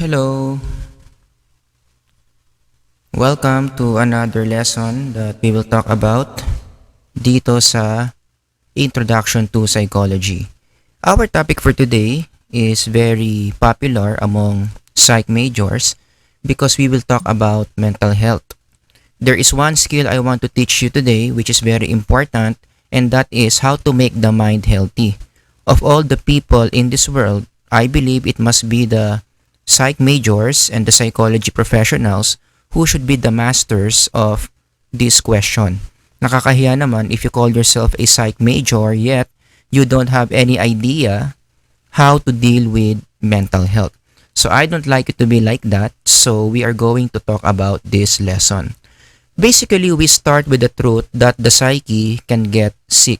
Hello, welcome to another lesson that we will talk about dito sa Introduction to Psychology. Our topic for today is very popular among psych majors because we will talk about mental health. There is one skill I want to teach you today which is very important, and that is how to make the mind healthy. Of all the people in this world, I believe it must be the psych majors and the psychology professionals who should be the masters of this question. Nakakahiya naman if you call yourself a psych major yet you don't have any idea how to deal with mental health. So I don't like it to be like that, so we are going to talk about this lesson. Basically, we start with the truth that the psyche can get sick.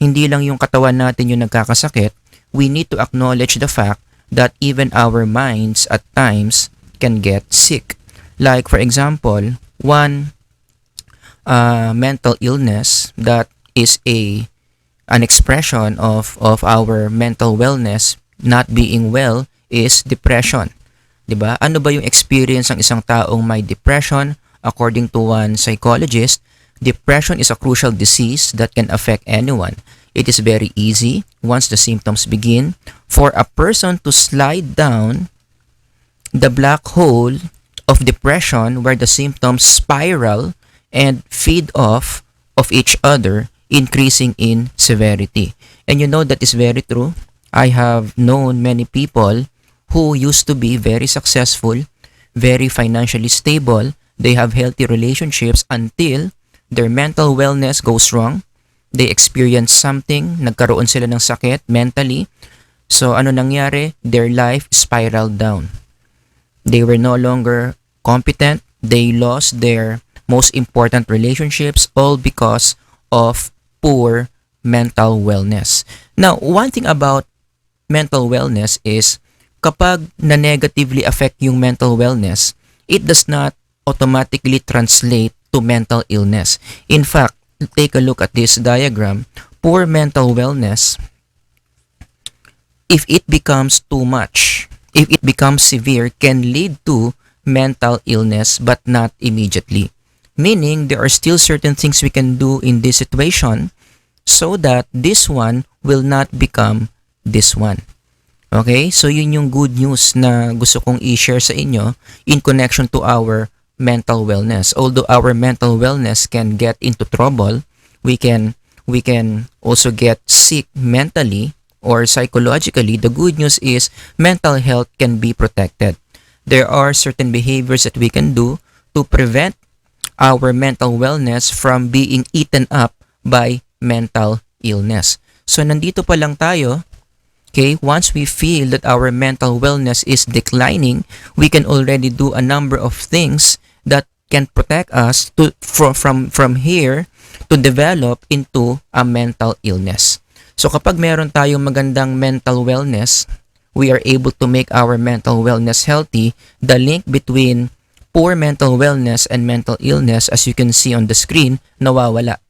Hindi lang yung katawan natin yung nagkakasakit, we need to acknowledge the fact that even our minds at times can get sick. Like for example, one mental illness that is an expression of our mental wellness not being well is depression. 'Di ba? Ano ba yung experience ng isang taong may depression? According to one psychologist, depression is a crucial disease that can affect anyone. It is very easy, once the symptoms begin, for a person to slide down the black hole of depression where the symptoms spiral and feed off of each other, increasing in severity. And you know that is very true. I have known many people who used to be very successful, very financially stable, they have healthy relationships until their mental wellness goes wrong. They experience something, nagkaroon sila ng sakit mentally. So ano nangyari? Their life spiraled down. They were no longer competent. They lost their most important relationships all because of poor mental wellness. Now, one thing about mental wellness is kapag na-negatively affect yung mental wellness, it does not automatically translate to mental illness. In fact, take a look at this diagram. Poor mental wellness, if it becomes too much, if it becomes severe, can lead to mental illness but not immediately. Meaning, there are still certain things we can do in this situation so that this one will not become this one. Okay? So, yun yung good news na gusto kong i-share sa inyo in connection to our mental wellness. Although our mental wellness can get into trouble, we can also get sick mentally or psychologically. The good news is mental health can be protected. There are certain behaviors that we can do to prevent our mental wellness from being eaten up by mental illness. So nandito pa lang tayo. Okay, once we feel that our mental wellness is declining, we can already do a number of things that can protect us from here to develop into a mental illness. So kapag meron tayong magandang mental wellness, we are able to make our mental wellness healthy. The link between poor mental wellness and mental illness, as you can see on the screen, nawawala.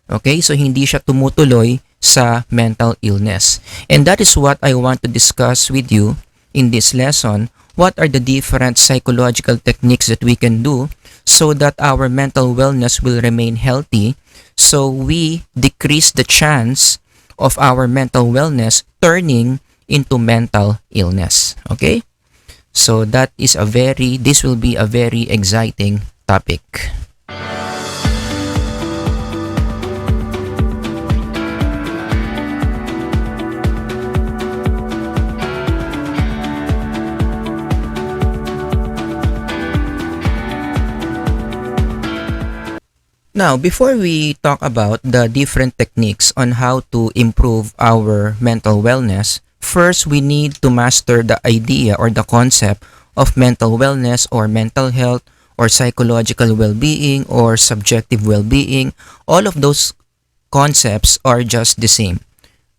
Okay, so hindi siya tumutuloy sa mental illness. And that is what I want to discuss with you in this lesson. What are the different psychological techniques that we can do so that our mental wellness will remain healthy, so we decrease the chance of our mental wellness turning into mental illness. Okay? So this will be a very exciting topic. Now, before we talk about the different techniques on how to improve our mental wellness, first we need to master the idea or the concept of mental wellness or mental health or psychological well-being or subjective well-being. All of those concepts are just the same.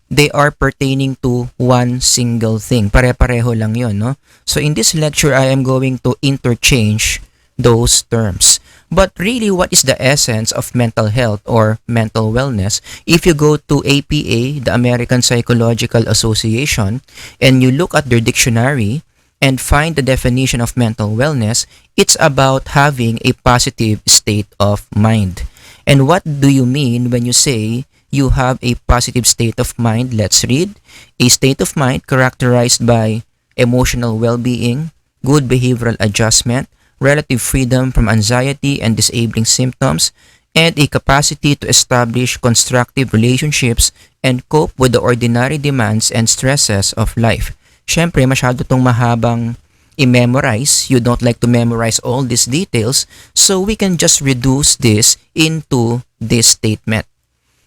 They are pertaining to one single thing. Pare-pareho lang yun, no? So in this lecture, I am going to interchange those terms. But really, what is the essence of mental health or mental wellness? If you go to APA, the American Psychological Association, and you look at their dictionary, and find the definition of mental wellness, it's about having a positive state of mind. And what do you mean when you say you have a positive state of mind? Let's read. A state of mind characterized by emotional well-being, good behavioral adjustment, relative freedom from anxiety and disabling symptoms, and a capacity to establish constructive relationships and cope with the ordinary demands and stresses of life. Siyempre, masyado tong mahabang i-memorize. You don't like to memorize all these details, so we can just reduce this into this statement.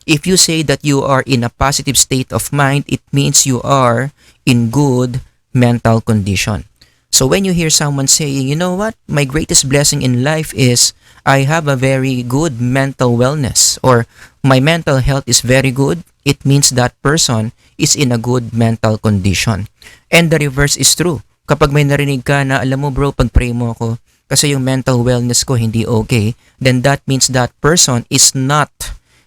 If you say that you are in a positive state of mind, it means you are in good mental condition. So when you hear someone saying, you know what, my greatest blessing in life is I have a very good mental wellness, or my mental health is very good, it means that person is in a good mental condition. And the reverse is true. Kapag may narinig ka na, alam mo bro, pag-pray mo ako kasi yung mental wellness ko hindi okay, then that means that person is not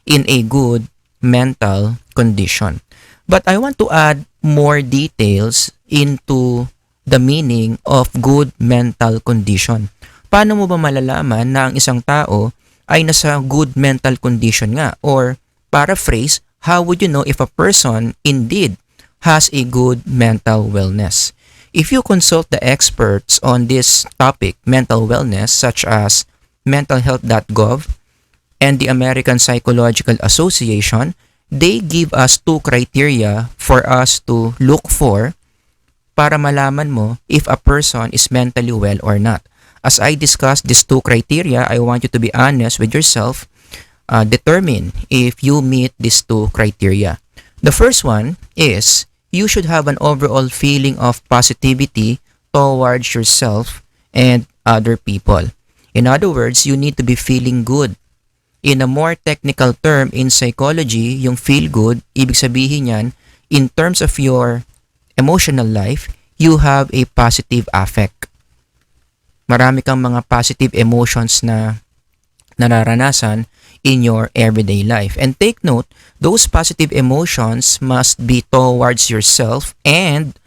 in a good mental condition. But I want to add more details into the meaning of good mental condition. Paano mo ba malalaman na ang isang tao ay nasa good mental condition nga? Or paraphrase, how would you know if a person indeed has a good mental wellness? If you consult the experts on this topic, mental wellness, such as mentalhealth.gov and the American Psychological Association, they give us two criteria for us to look for para malaman mo if a person is mentally well or not. As I discussed these two criteria, I want you to be honest with yourself. Determine if you meet these two criteria. The first one is you should have an overall feeling of positivity towards yourself and other people. In other words, you need to be feeling good. In a more technical term in psychology, yung feel good, ibig sabihin yan, in terms of your emotional life, you have a positive affect. Marami kang mga positive emotions na nararanasan in your everyday life. And take note, those positive emotions must be towards yourself and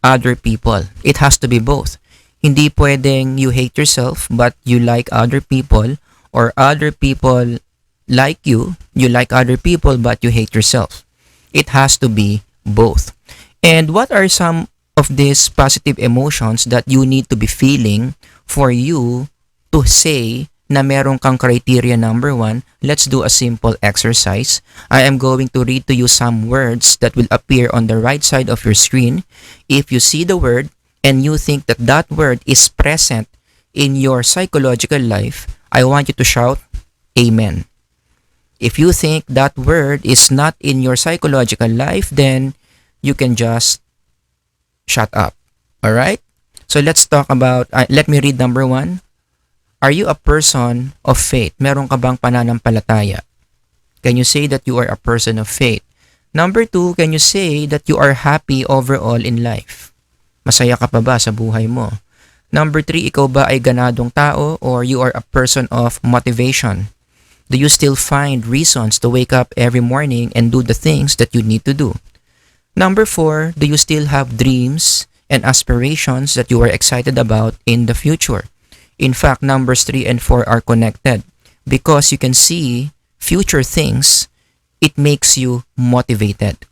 other people. It has to be both. Hindi pwedeng you hate yourself but you like other people, or other people like you like other people but you hate yourself. It has to be both. And what are some of these positive emotions that you need to be feeling for you to say na meron kang criteria number 1? Let's do a simple exercise. I am going to read to you some words that will appear on the right side of your screen. If you see the word and you think that that word is present in your psychological life, I want you to shout, Amen. If you think that word is not in your psychological life, then you can just shut up. Alright? So let's talk about, let me read number 1. Are you a person of faith? Meron ka bang pananampalataya? Can you say that you are a person of faith? Number 2, can you say that you are happy overall in life? Masaya ka pa ba sa buhay mo? Number 3, ikaw ba ay ganadong tao or you are a person of motivation? Do you still find reasons to wake up every morning and do the things that you need to do? Number 4, do you still have dreams and aspirations that you are excited about in the future? In fact, numbers 3 and 4 are connected because you can see future things, it makes you motivated.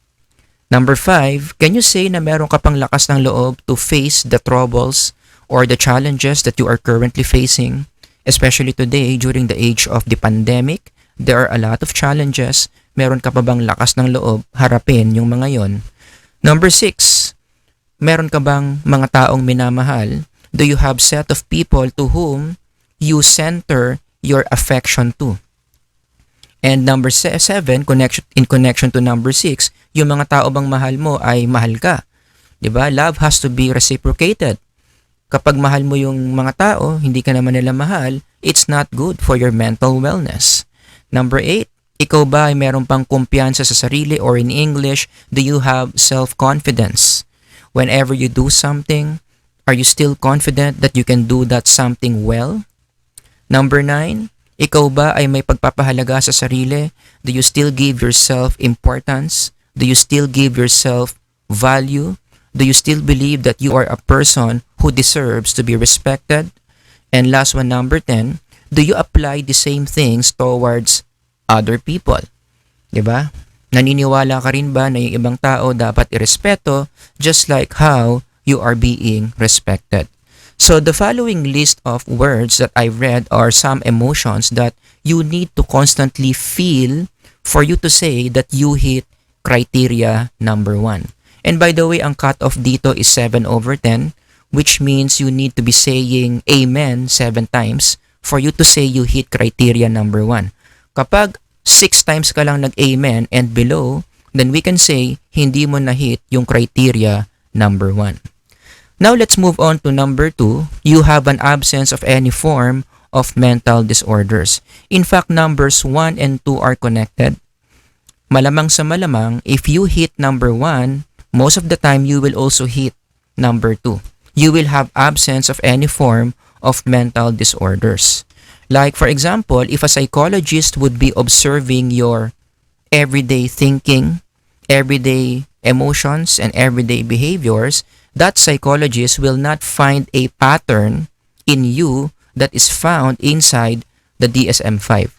Number 5, can you say na meron ka pang lakas ng loob to face the troubles or the challenges that you are currently facing? Especially today, during the age of the pandemic, there are a lot of challenges. Meron ka pa bang lakas ng loob harapin yung mga yon? Number 6, meron ka bang mga taong minamahal? Do you have set of people to whom you center your affection to? And number 7, in connection to number 6, yung mga tao bang mahal mo ay mahal ka? 'Di ba? Love has to be reciprocated. Kapag mahal mo yung mga tao, hindi ka naman nila mahal, it's not good for your mental wellness. Number 8, ikaw ba ay meron pang kumpiyansa sa sarili, or in English, do you have self-confidence? Whenever you do something, are you still confident that you can do that something well? Number 9, ikaw ba ay may pagpapahalaga sa sarili? Do you still give yourself importance? Do you still give yourself value? Do you still believe that you are a person who deserves to be respected? And last one, number 10, do you apply the same things towards other people? Diba? Naniniwala ka rin ba na yung ibang tao dapat irespeto just like how you are being respected? So the following list of words that I read are some emotions that you need to constantly feel for you to say that you hit criteria number 1. And by the way, ang cutoff dito is 7/10, which means you need to be saying amen 7 times for you to say you hit criteria number 1. Kapag 6 times ka lang nag-amen and below, then we can say hindi mo na-hit yung criteria number 1. Now let's move on to number 2. You have an absence of any form of mental disorders. In fact, numbers 1 and 2 are connected. Malamang sa malamang, if you hit number 1, most of the time you will also hit number 2. You will have absence of any form of mental disorders. Like for example, if a psychologist would be observing your everyday thinking, everyday emotions, and everyday behaviors, that psychologist will not find a pattern in you that is found inside the DSM-5.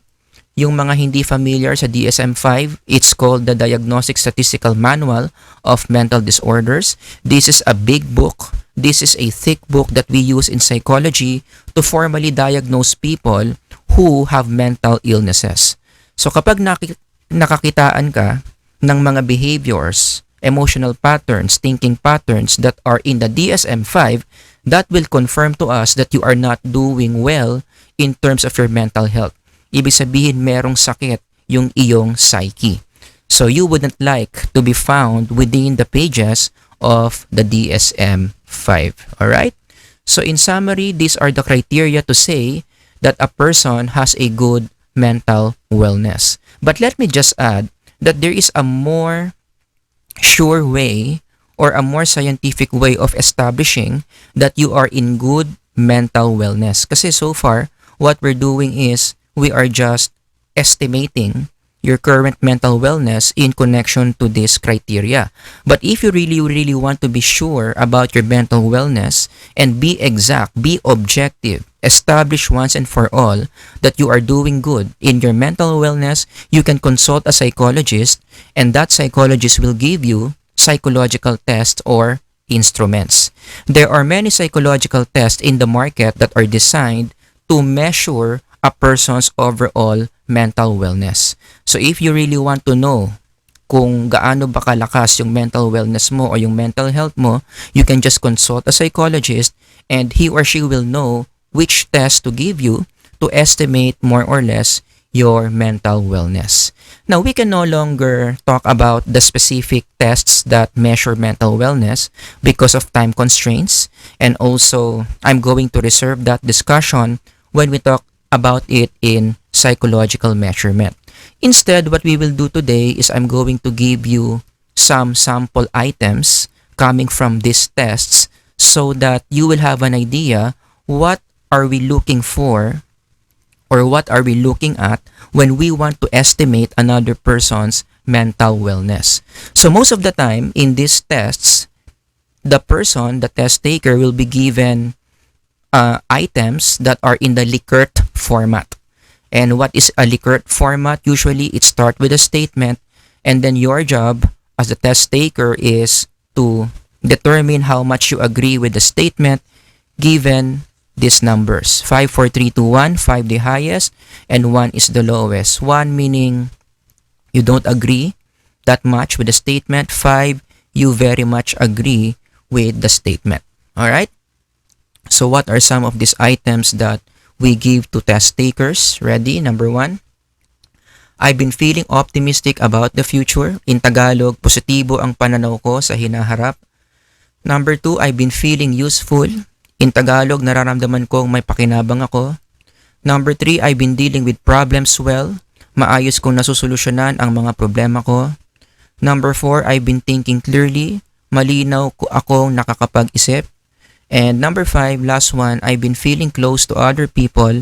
Yung mga hindi familiar sa DSM-5, it's called the Diagnostic Statistical Manual of Mental Disorders. This is a big book. This is a thick book that we use in psychology to formally diagnose people who have mental illnesses. So kapag nakakitaan ka ng mga behaviors, emotional patterns, thinking patterns that are in the DSM-5, that will confirm to us that you are not doing well in terms of your mental health. Ibig sabihin merong sakit yung iyong psyche. So you wouldn't like to be found within the pages of the DSM-5. Alright? So in summary, these are the criteria to say that a person has a good mental wellness. But let me just add that there is a more sure way or a more scientific way of establishing that you are in good mental wellness. Kasi so far, what we're doing is we are just estimating your current mental wellness in connection to this criteria. But if you really want to be sure about your mental wellness and be exact, be objective, establish once and for all that you are doing good in your mental wellness, you can consult a psychologist, and that psychologist will give you psychological tests or instruments. There are many psychological tests in the market that are designed to measure a person's overall mental wellness. So if you really want to know kung gaano ba kalakas yung mental wellness mo or yung mental health mo, you can just consult a psychologist and he or she will know which test to give you to estimate more or less your mental wellness. Now, we can no longer talk about the specific tests that measure mental wellness because of time constraints, and also I'm going to reserve that discussion when we talk about it in psychological measurement. Instead, what we will do today is I'm going to give you some sample items coming from these tests so that you will have an idea what are we looking for or what are we looking at when we want to estimate another person's mental wellness. So most of the time in these tests, the person, the test taker, will be given items that are in the Likert format. And what is a Likert format? Usually it starts with a statement, and then your job as the test taker is to determine how much you agree with the statement given these numbers. 5, 4, 3, 2, 1, 5 the highest, and 1 is the lowest. 1 meaning you don't agree that much with the statement. 5, you very much agree with the statement. Alright? So what are some of these items that we give to test takers? Ready? Number 1. I've been feeling optimistic about the future. In Tagalog, positibo ang pananaw ko sa hinaharap. Number 2, I've been feeling useful. In Tagalog, nararamdaman kong may pakinabang ako. Number 3, I've been dealing with problems well. Maayos kong nasusolusyonan ang mga problema ko. Number 4, I've been thinking clearly. Malinaw ko akong nakakapag-isip. And number 5, last one, I've been feeling close to other people,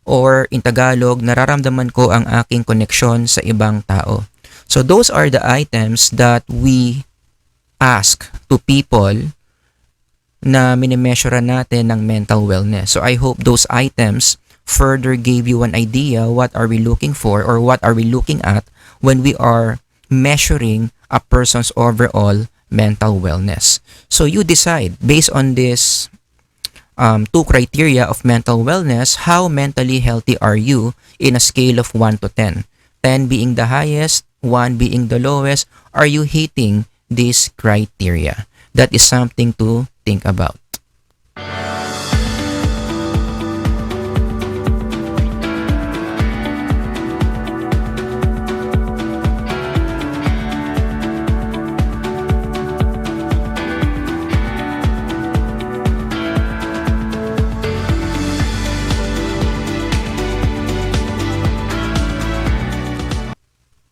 or in Tagalog, nararamdaman ko ang aking koneksyon sa ibang tao. So those are the items that we ask to people na minimeasure natin ng mental wellness. So I hope those items further gave you an idea what are we looking for or what are we looking at when we are measuring a person's overall mental wellness. So you decide based on this two criteria of mental wellness, how mentally healthy are you in a scale of 1 to 10? 10 being the highest, 1 being the lowest. Are you hitting this criteria? That is something to think about.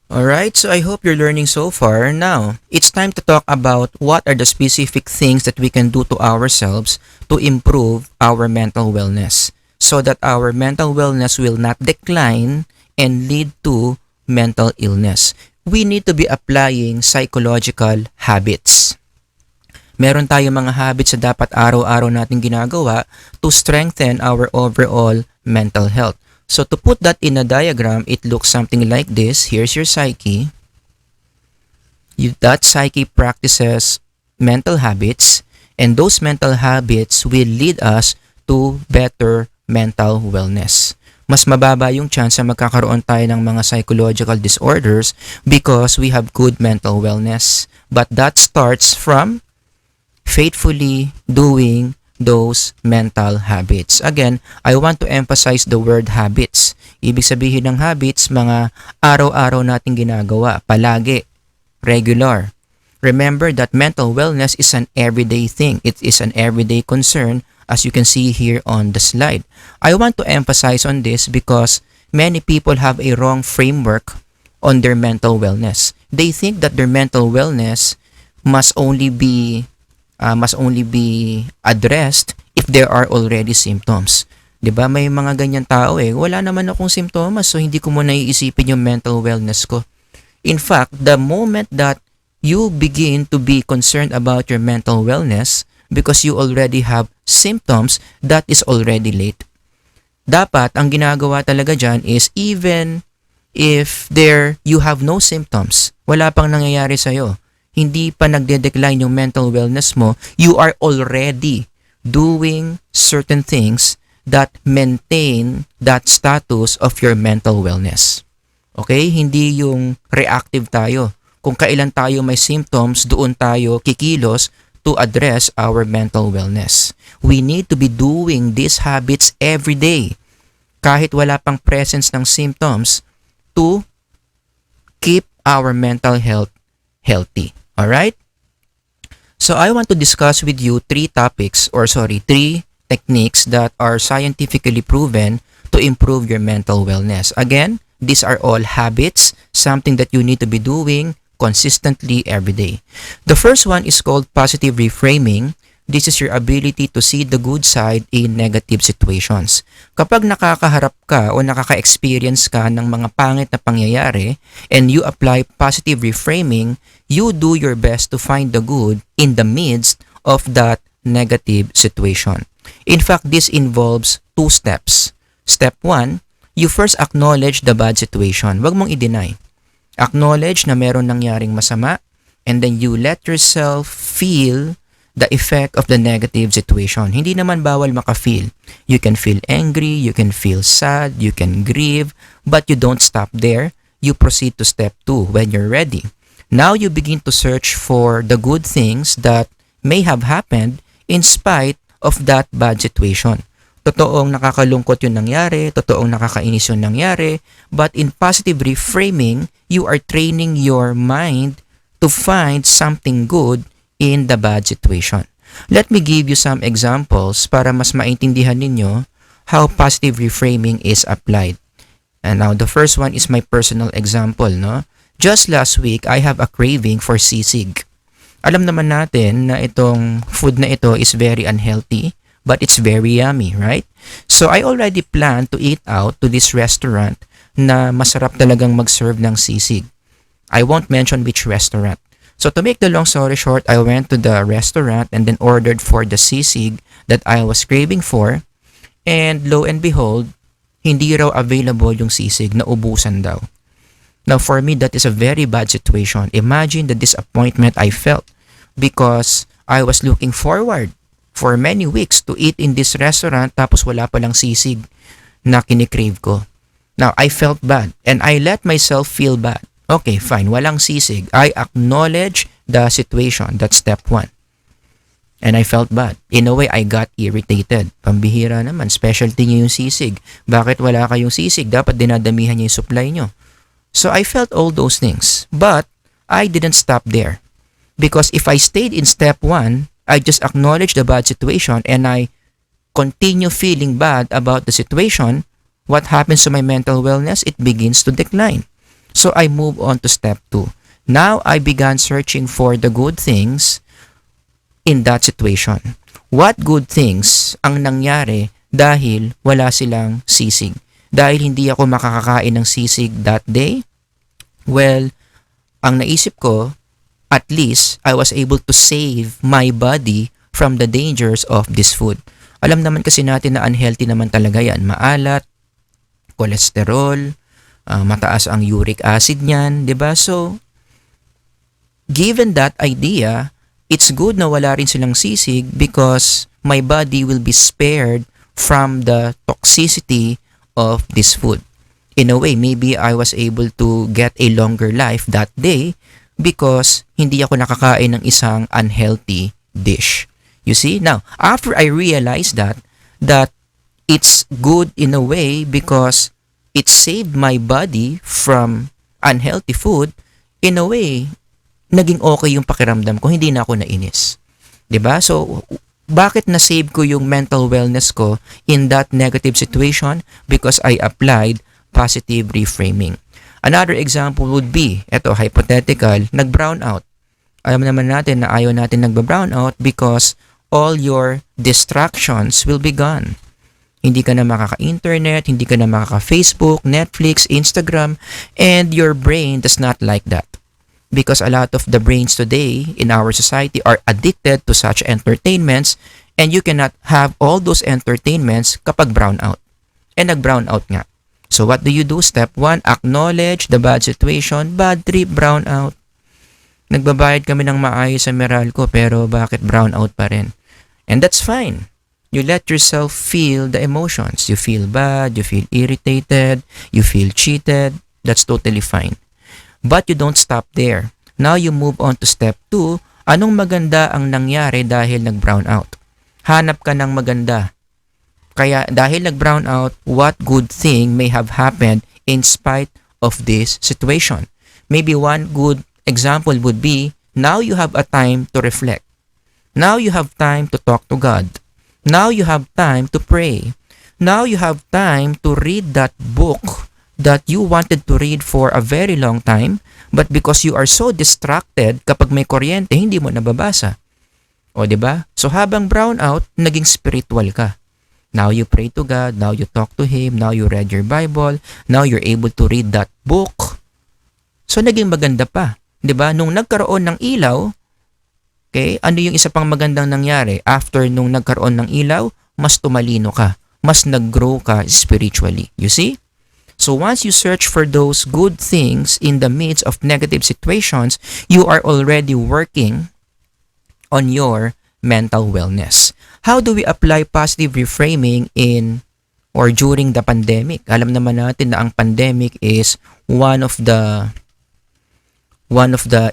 Alright, so I hope you're learning so far. Now, it's time to talk about what are the specific things that we can do to ourselves to improve our mental wellness so that our mental wellness will not decline and lead to mental illness. We need to be applying psychological habits. Meron tayong mga habits na dapat araw-araw natin ginagawa to strengthen our overall mental health. So to put that in a diagram, it looks something like this. Here's your psyche. That psyche practices mental habits, and those mental habits will lead us to better mental wellness. Mas mababa yung chance na magkakaroon tayo ng mga psychological disorders because we have good mental wellness. But that starts from faithfully doing those mental habits. Again, I want to emphasize the word habits. Ibig sabihin ng habits, mga araw-araw nating ginagawa, palagi, regular. Remember that mental wellness is an everyday thing. It is an everyday concern, as you can see here on the slide. I want to emphasize on this because many people have a wrong framework on their mental wellness. They think that their mental wellness must only be addressed if there are already symptoms. 'Di ba? May mga ganyan tao wala naman akong simptomas so hindi ko muna iisipin yung mental wellness ko. In fact, the moment that you begin to be concerned about your mental wellness because you already have symptoms, that is already late. Dapat ang ginagawa talaga dyan is even if you have no symptoms, wala pang nangyayari sa'yo, hindi pa nagde-decline yung mental wellness mo, you are already doing certain things that maintain that status of your mental wellness. Okay? Hindi yung reactive tayo. Kung kailan tayo may symptoms, doon tayo kikilos to address our mental wellness. We need to be doing these habits every day, kahit wala pang presence ng symptoms, to keep our mental health healthy. Alright? So I want to discuss with you three techniques that are scientifically proven to improve your mental wellness. Again, these are all habits, something that you need to be doing consistently every day. The first one is called positive reframing. This is your ability to see the good side in negative situations. Kapag nakakaharap ka o nakaka-experience ka ng mga pangit na pangyayari and you apply positive reframing, you do your best to find the good in the midst of that negative situation. In fact, this involves two steps. Step 1, you first acknowledge the bad situation. Huwag mong i-deny. Acknowledge na meron nangyaring masama and then you let yourself feel the effect of the negative situation. Hindi naman bawal maka-feel. You can feel angry, you can feel sad, you can grieve, but you don't stop there. You proceed to step 2 when you're ready. Now you begin to search for the good things that may have happened in spite of that bad situation. Totoong nakakalungkot yung nangyari, totoong nakakainis yung nangyari, but in positive reframing, you are training your mind to find something good in the bad situation. Let me give you some examples para mas maintindihan ninyo how positive reframing is applied. And now the first one is my personal example, no? Just last week, I have a craving for sisig. Alam naman natin na itong food na ito is very unhealthy, but it's very yummy, right? So I already planned to eat out to this restaurant na masarap talagang mag-serve ng sisig. I won't mention which restaurant. So to make the long story short, I went to the restaurant and then ordered for the sisig that I was craving for. And lo and behold, hindi raw available yung sisig, naubusan daw. Now for me, that is a very bad situation. Imagine the disappointment I felt because I was looking forward for many weeks to eat in this restaurant tapos wala palang sisig na kinikrave ko. Now, I felt bad and I let myself feel bad. Okay, fine, walang sisig. I acknowledge the situation. That's step one. And I felt bad. In a way, I got irritated. Pambihira naman, specialty niyo yung sisig. Bakit wala kayong sisig? Dapat dinadamihan niyo yung supply niyo. So I felt all those things. But I didn't stop there. Because if I stayed in step one, I just acknowledged the bad situation and I continue feeling bad about the situation, what happens to my mental wellness? It begins to decline. So I move on to step 2. Now I began searching for the good things in that situation. What good things ang nangyari dahil wala silang sisig? Dahil hindi ako makakakain ng sisig that day? Well, ang naisip ko, at least I was able to save my body from the dangers of this food. Alam naman kasi natin na unhealthy naman talaga yan. Maalat, cholesterol, mataas ang uric acid niyan, 'di ba? So, given that idea, it's good na wala rin silang sisig because my body will be spared from the toxicity of this food. In a way, maybe I was able to get a longer life that day because hindi ako nakakain ng isang unhealthy dish. You see? Now, after I realized that it's good in a way because it saved my body from unhealthy food, in a way, naging okay yung pakiramdam ko, hindi na ako nainis. 'Di ba? So, bakit na-save ko yung mental wellness ko in that negative situation? Because I applied positive reframing. Another example would be, eto, hypothetical, nag-brown out. Alam naman natin na ayaw natin nagba-brown out because all your distractions will be gone. Hindi ka na makaka-internet, hindi ka na makaka-Facebook, Netflix, Instagram, and your brain does not like that. Because a lot of the brains today in our society are addicted to such entertainments and you cannot have all those entertainments kapag brown out. And nag-brown out nga. So what do you do? Step 1, acknowledge the bad situation, bad trip, brown out. Nagbabayad kami ng maayos sa Meralco pero bakit brown out pa rin? And that's fine. You let yourself feel the emotions. You feel bad, you feel irritated, you feel cheated. That's totally fine. But you don't stop there. Now you move on to step 2. Anong maganda ang nangyari dahil nag-brown out? Hanap ka ng maganda. Kaya dahil nag-brown out, what good thing may have happened in spite of this situation? Maybe one good example would be, now you have a time to reflect. Now you have time to talk to God. Now you have time to pray. Now you have time to read that book that you wanted to read for a very long time, but because you are so distracted, kapag may kuryente, hindi mo nababasa. O, diba? So, habang brown out, naging spiritual ka. Now you pray to God, now you talk to Him, now you read your Bible, now you're able to read that book. So, naging maganda pa. Diba? Nung nagkaroon ng ilaw, okay, ano yung isa pang magandang nangyari? After nung nagkaroon ng ilaw, mas tumalino ka. Mas nag-grow ka spiritually. You see? So once you search for those good things in the midst of negative situations, you are already working on your mental wellness. How do we apply positive reframing in or during the pandemic? Alam naman natin na ang pandemic is one of the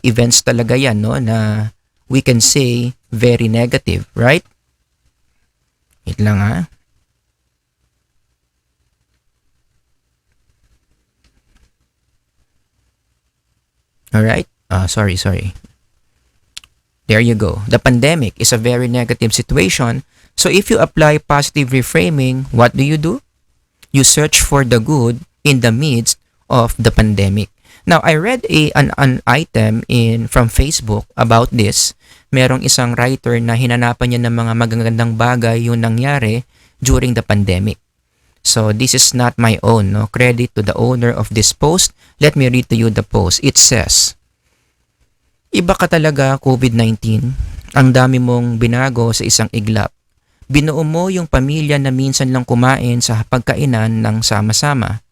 events talaga yan, no, na we can say very negative, right? Wait lang ha. Alright? Sorry. There you go. The pandemic is a very negative situation. So if you apply positive reframing, what do? You search for the good in the midst of the pandemic. Now, I read an item from Facebook about this. Merong isang writer na hinanapan niya ng mga magagandang bagay yung nangyari during the pandemic. So, this is not my own. No? Credit to the owner of this post. Let me read to you the post. It says, Iba ka talaga, COVID-19. Ang dami mong binago sa isang iglap. Binuo mo yung pamilya na minsan lang kumain sa pagkainan ng sama-sama.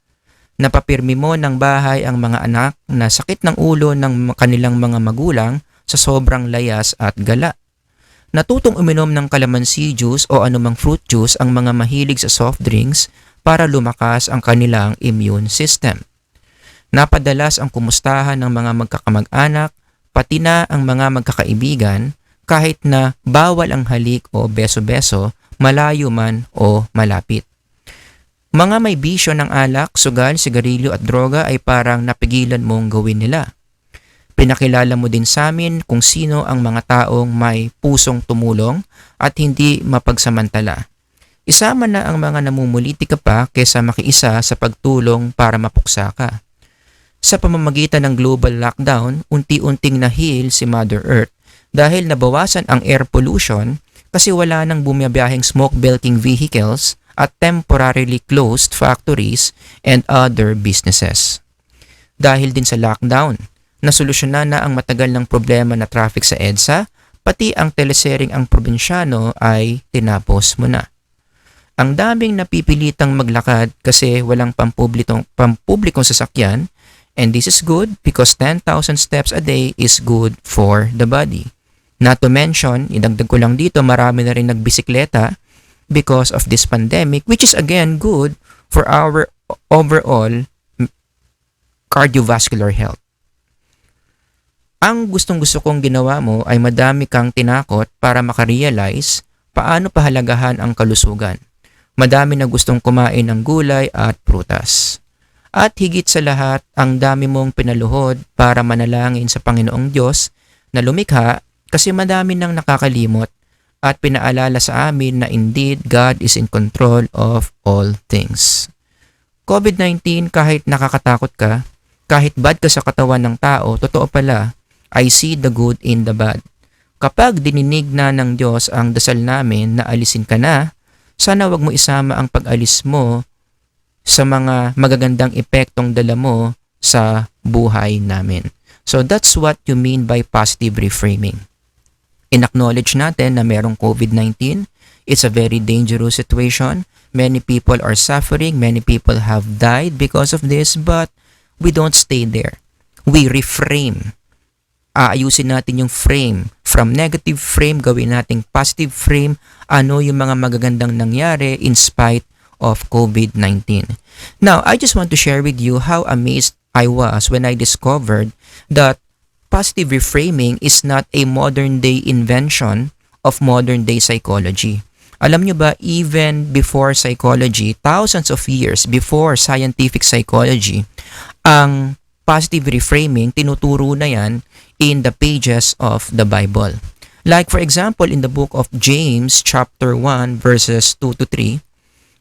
Napapirmi mo ng bahay ang mga anak na sakit ng ulo ng kanilang mga magulang sa sobrang layas at gala. Natutong uminom ng calamansi juice o anumang fruit juice ang mga mahilig sa soft drinks para lumakas ang kanilang immune system. Napadalas ang kumustahan ng mga magkakamag-anak, pati na ang mga magkakaibigan, kahit na bawal ang halik o beso-beso, malayo man o malapit. Mga may bisyo ng alak, sugal, sigarilyo at droga ay parang napigilan mong gawin nila. Pinakilala mo din sa amin kung sino ang mga taong may pusong tumulong at hindi mapagsamantala. Isama na ang mga namumuliti ka pa kaysa makiisa sa pagtulong para mapuksa ka. Sa pamamagitan ng global lockdown, unti-unting nahil si Mother Earth dahil nabawasan ang air pollution kasi wala nang bumiyabiyaheng smoke-belching vehicles at temporarily closed factories and other businesses. Dahil din sa lockdown, nasolusyonan na ang matagal ng problema na traffic sa EDSA, pati ang telesering ang probinsyano ay tinapos mo na. Ang daming napipilitang maglakad kasi walang pampublikong sasakyan, and this is good because 10,000 steps a day is good for the body. Not to mention, idagdag ko lang dito, marami na rin nagbisikleta because of this pandemic, which is again good for our overall cardiovascular health. Ang gustong-gusto kong ginawa mo ay madami kang tinakot para makarealize paano pahalagahan ang kalusugan. Madami na gustong kumain ng gulay at prutas. At higit sa lahat, ang dami mong pinaluhod para manalangin sa Panginoong Diyos na lumikha kasi madami nang nakakalimot at pinaalala sa amin na indeed God is in control of all things. COVID-19, kahit nakakatakot ka, kahit bad ka sa katawan ng tao, totoo pala, I see the good in the bad. Kapag dininig na ng Diyos ang dasal namin na alisin ka na, sana wag mo isama ang pag-alis mo sa mga magagandang epektong dala mo sa buhay namin. So that's what you mean by positive reframing. In-acknowledge natin na merong COVID-19. It's a very dangerous situation. Many people are suffering. Many people have died because of this, but we don't stay there. We reframe. Aayusin natin yung frame. From negative frame, gawin nating positive frame. Ano yung mga magagandang nangyari in spite of COVID-19. Now, I just want to share with you how amazed I was when I discovered that positive reframing is not a modern-day invention of modern-day psychology. Alam nyo ba, even before psychology, thousands of years before scientific psychology, ang positive reframing, tinuturo na yan in the pages of the Bible. Like for example, in the book of James chapter 1 verses 2 to 3,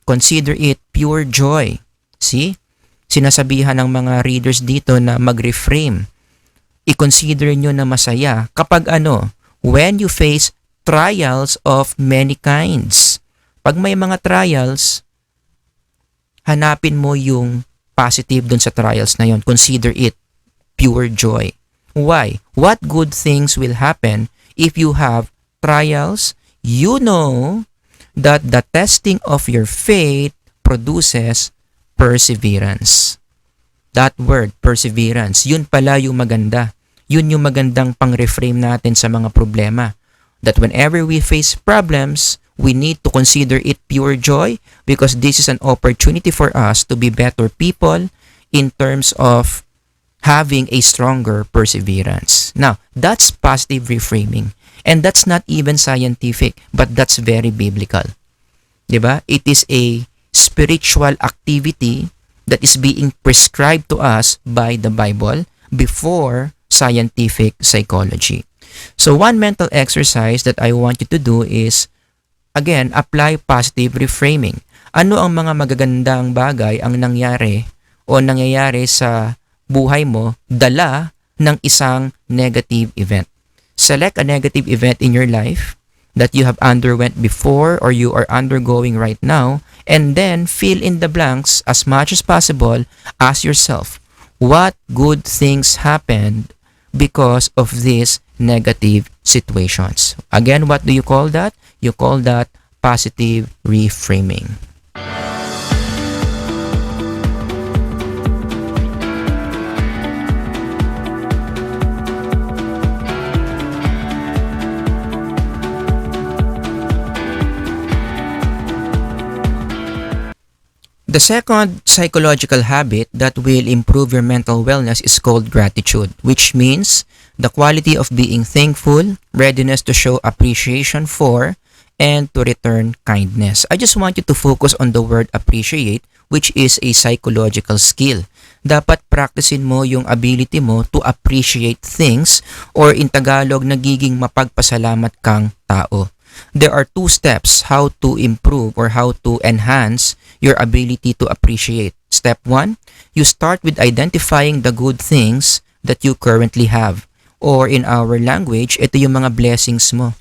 consider it pure joy. See? Sinasabihan ng mga readers dito na mag-reframe. I-consider nyo na masaya kapag when you face trials of many kinds. Pag may mga trials, hanapin mo yung positive dun sa trials na yon. Consider it pure joy. Why? What good things will happen if you have trials? You know that the testing of your faith produces perseverance. That word, perseverance, yun pala yung maganda. Yun yung magandang pang-reframe natin sa mga problema. That whenever we face problems, we need to consider it pure joy because this is an opportunity for us to be better people in terms of having a stronger perseverance. Now, that's positive reframing. And that's not even scientific, but that's very biblical. Diba? It is a spiritual activity that is being prescribed to us by the Bible before scientific psychology. So one mental exercise that I want you to do is, again, apply positive reframing. Ano ang mga magagandang bagay ang nangyari o nangyayari sa buhay mo dala ng isang negative event? Select a negative event in your life that you have underwent before or you are undergoing right now, and then fill in the blanks as much as possible. Ask yourself, what good things happened because of these negative situations. Again, what do you call that? You call that positive reframing. The second psychological habit that will improve your mental wellness is called gratitude, which means the quality of being thankful, readiness to show appreciation for, and to return kindness. I just want you to focus on the word appreciate, which is a psychological skill. Dapat practicein mo yung ability mo to appreciate things, or in Tagalog, nagiging mapagpasalamat kang tao. There are two steps how to improve or how to enhance your ability to appreciate. Step 1, you start with identifying the good things that you currently have. Or in our language, ito yung mga blessings mo.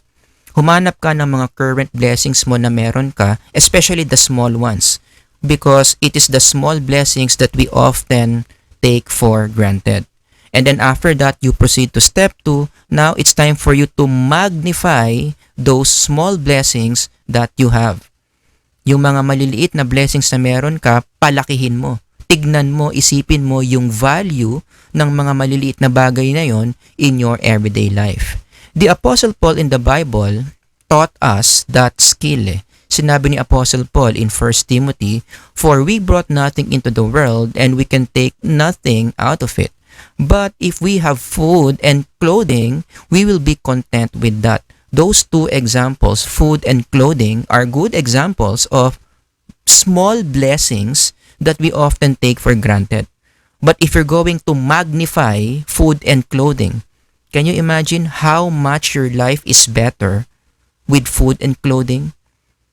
Humanap ka ng mga current blessings mo na meron ka, especially the small ones. Because it is the small blessings that we often take for granted. And then after that, you proceed to step 2. Now, it's time for you to magnify those small blessings that you have. Yung mga maliliit na blessings na meron ka, palakihin mo. Tignan mo, isipin mo yung value ng mga maliliit na bagay na yon in your everyday life. The Apostle Paul in the Bible taught us that skill. Sinabi ni Apostle Paul in 1 Timothy, "For we brought nothing into the world and we can take nothing out of it. But if we have food and clothing, we will be content with that." Those two examples, food and clothing, are good examples of small blessings that we often take for granted. But if you're going to magnify food and clothing, can you imagine how much your life is better with food and clothing?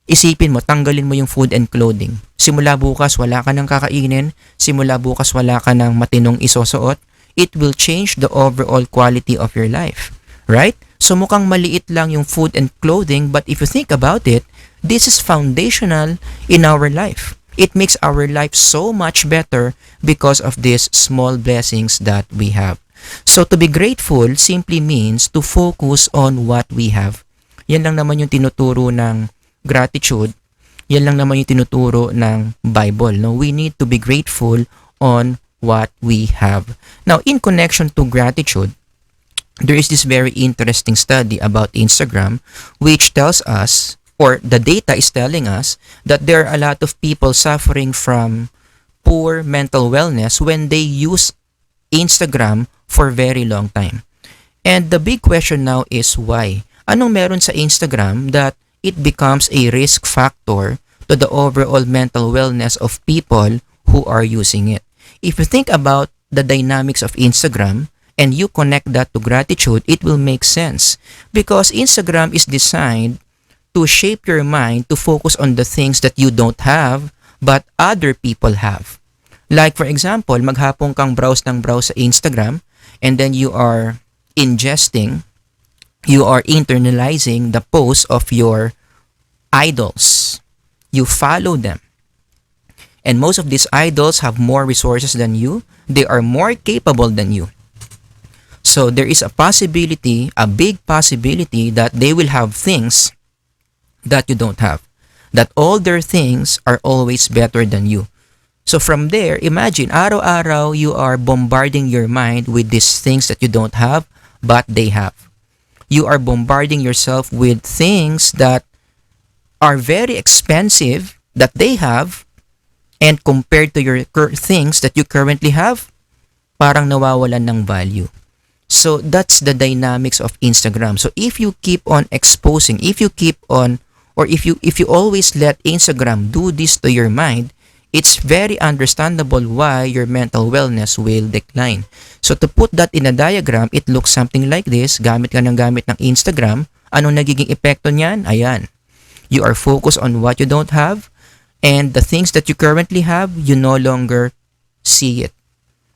Isipin mo, tanggalin mo yung food and clothing. Simula bukas, wala ka ng kakainin. Simula bukas, wala ka ng matinong isusuot. It will change the overall quality of your life. Right? So mukhang maliit lang yung food and clothing, but if you think about it, this is foundational in our life. It makes our life so much better because of these small blessings that we have. So to be grateful simply means to focus on what we have. Yan lang naman yung tinuturo ng gratitude. Yan lang naman yung tinuturo ng Bible. No? We need to be grateful on what we have. Now, in connection to gratitude, there is this very interesting study about Instagram which tells us, or the data is telling us, that there are a lot of people suffering from poor mental wellness when they use Instagram for very long time. And the big question now is why? Anong meron sa Instagram that it becomes a risk factor to the overall mental wellness of people who are using it? If you think about the dynamics of Instagram, and you connect that to gratitude, it will make sense. Because Instagram is designed to shape your mind to focus on the things that you don't have, but other people have. Like for example, maghapon kang browse ng browse sa Instagram, and then you are internalizing the posts of your idols. You follow them. And most of these idols have more resources than you. They are more capable than you. So there is a possibility, a big possibility, that they will have things that you don't have. That all their things are always better than you. So from there, imagine, araw-araw you are bombarding your mind with these things that you don't have, but they have. You are bombarding yourself with things that are very expensive that they have, and compared to your things that you currently have, parang nawawalan ng value. So that's the dynamics of Instagram. So if you keep on exposing, if you always let Instagram do this to your mind, it's very understandable why your mental wellness will decline. So to put that in a diagram, it looks something like this. Gamit ka ng gamit ng Instagram. Anong nagiging epekto niyan? Ayan. You are focused on what you don't have, and the things that you currently have, you no longer see it.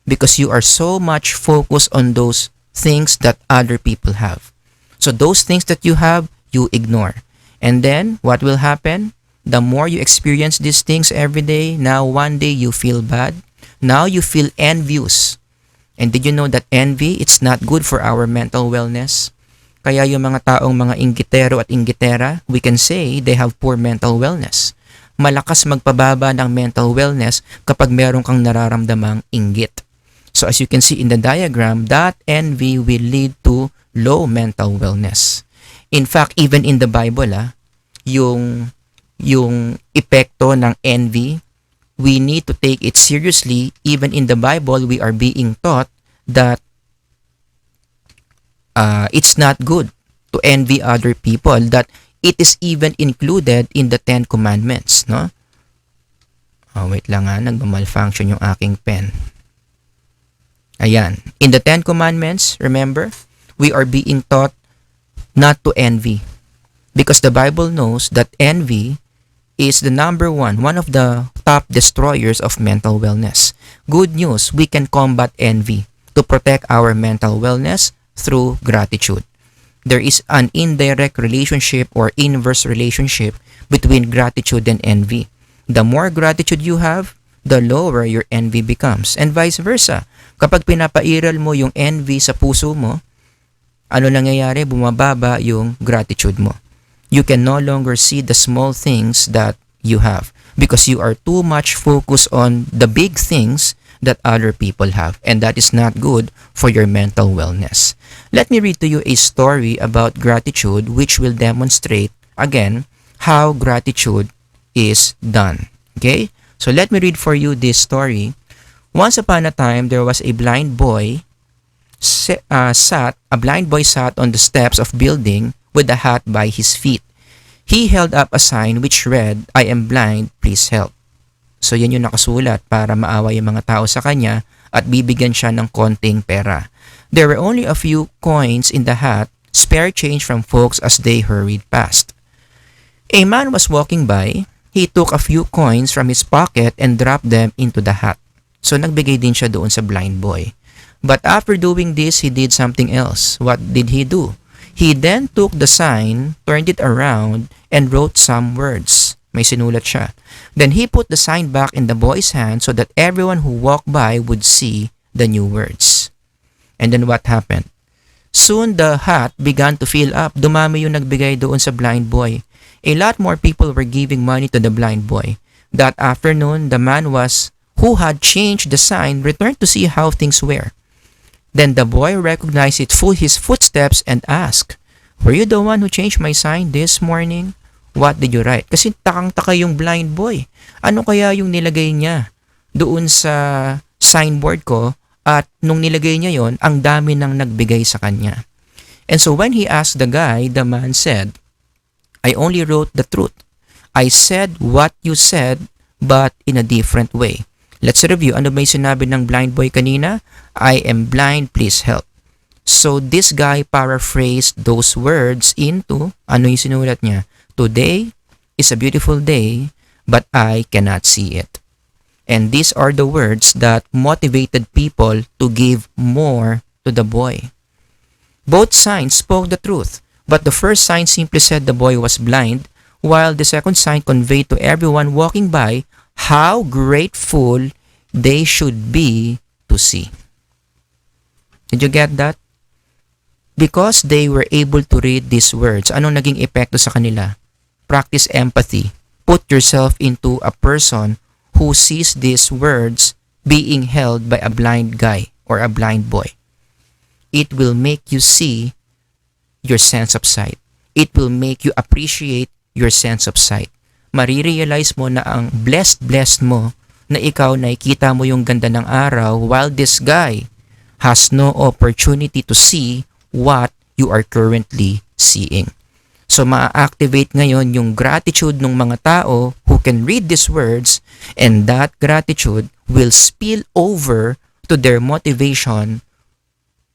Because you are so much focused on those things that other people have. So those things that you have, you ignore. And then, what will happen? The more you experience these things every day, now one day you feel bad. Now you feel envious. And did you know that envy, it's not good for our mental wellness? Kaya yung mga taong mga inggitero at inggitera, we can say they have poor mental wellness. Malakas magpababa ng mental wellness kapag meron kang nararamdamang inggit. So as you can see in the diagram, that envy will lead to low mental wellness. In fact, even in the Bible, yung epekto ng envy, we need to take it seriously. Even in the Bible, we are being taught that it's not good to envy other people, that it is even included in the 10 Commandments, no? Wait lang nagmamalfunction yung aking pen. Ayan. In the 10 Commandments, remember, we are being taught not to envy. Because the Bible knows that envy is the number one of the top destroyers of mental wellness. Good news, we can combat envy to protect our mental wellness through gratitude. There is an indirect relationship or inverse relationship between gratitude and envy. The more gratitude you have, the lower your envy becomes. And vice versa. Kapag pinapairal mo yung envy sa puso mo, ano nangyayari? Bumababa yung gratitude mo. You can no longer see the small things that you have because you are too much focused on the big things that other people have, and that is not good for your mental wellness. Let me read to you a story about gratitude which will demonstrate again how gratitude is done. Okay? So let me read for you this story. Once upon a time, there was a blind boy sat on the steps of building with a hat by his feet. He held up a sign which read, "I am blind, please help." So yan yung nakasulat para maawa yung mga tao sa kanya at bibigyan siya ng konting pera. There were only a few coins in the hat, spare change from folks as they hurried past. A man was walking by. He took a few coins from his pocket and dropped them into the hat. So nagbigay din siya doon sa blind boy. But after doing this, he did something else. What did he do? He then took the sign, turned it around, and wrote some words. May sinulat siya. Then he put the sign back in the boy's hand so that everyone who walked by would see the new words. And then what happened? Soon the hat began to fill up. Dumami yung nagbigay doon sa blind boy. A lot more people were giving money to the blind boy. That afternoon, the man who had changed the sign returned to see how things were. Then the boy recognized his footsteps and asked, "Were you the one who changed my sign this morning? What did you write?" Kasi takang-taka yung blind boy. Ano kaya yung nilagay niya doon sa signboard ko, at nung nilagay niya yon, ang dami nang nagbigay sa kanya. And so when he asked the guy, the man said, "I only wrote the truth. I said what you said, but in a different way." Let's review. Ano ba yung sinabi ng blind boy kanina? "I am blind, please help." So this guy paraphrased those words into, ano yung sinulat niya? "Today is a beautiful day, but I cannot see it." And these are the words that motivated people to give more to the boy. Both signs spoke the truth, but the first sign simply said the boy was blind, while the second sign conveyed to everyone walking by how grateful they should be to see. Did you get that? Because they were able to read these words, anong naging epekto sa kanila? Practice empathy. Put yourself into a person who sees these words being held by a blind guy or a blind boy. It will make you see your sense of sight. It will make you appreciate your sense of sight. Marirealize mo na ang blessed mo na ikaw nakikita mo yung ganda ng araw while this guy has no opportunity to see what you are currently seeing. So ma-activate ngayon yung gratitude ng mga tao who can read these words, and that gratitude will spill over to their motivation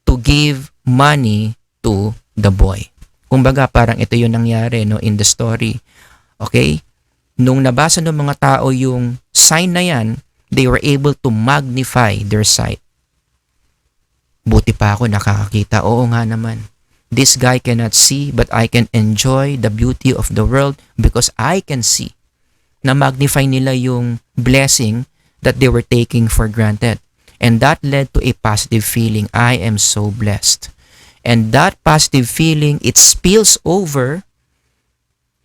to give money to the boy. Kumbaga parang ito yung nangyari in the story. Okay? Nung nabasa ng mga tao yung sign na yan, they were able to magnify their sight. Buti pa ako nakakakita. Oo nga naman. This guy cannot see, but I can enjoy the beauty of the world because I can see. Na-magnify nila yung blessing that they were taking for granted. And that led to a positive feeling. I am so blessed. And that positive feeling, it spills over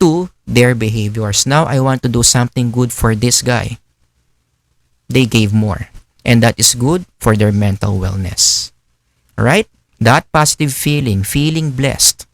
to their behaviors. Now I want to do something good for this guy. They gave more. And that is good for their mental wellness. Right? That positive feeling, feeling blessed,